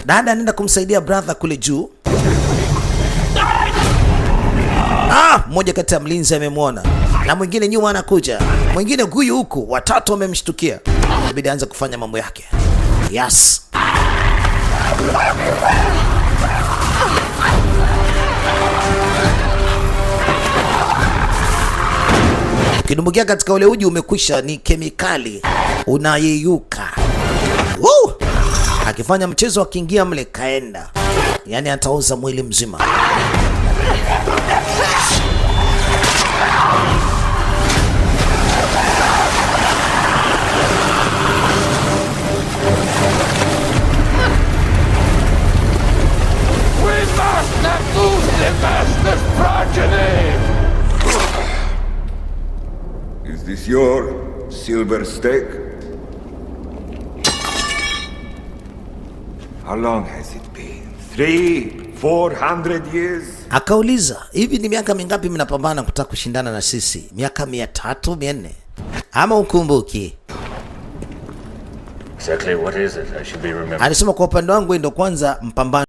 Dada anaenda kumsaidia brother kule juu. Mmoja kati ya mlinzi amemwona na mwingine nyuma anakuja, mwingine huyu huku, watatu wamemshtukia. Inabidi aanze kufanya mambo yake. Yes. Ukidumbukia katika ule uji umekwisha, ni kemikali, unayeyuka. Akifanya mchezo akiingia mle kaenda, yani atauza mwili mzima. Is this your silver stake? How long has it been? 300-400 years? Akauliza, hivi ni miaka mingapi mnapambana kutaka kushindana na sisi? Miaka 300, 400? Ama ukumbuki? Exactly what is it? I should be remembering. Alisema kwa upande wangu ndio kwanza mpambano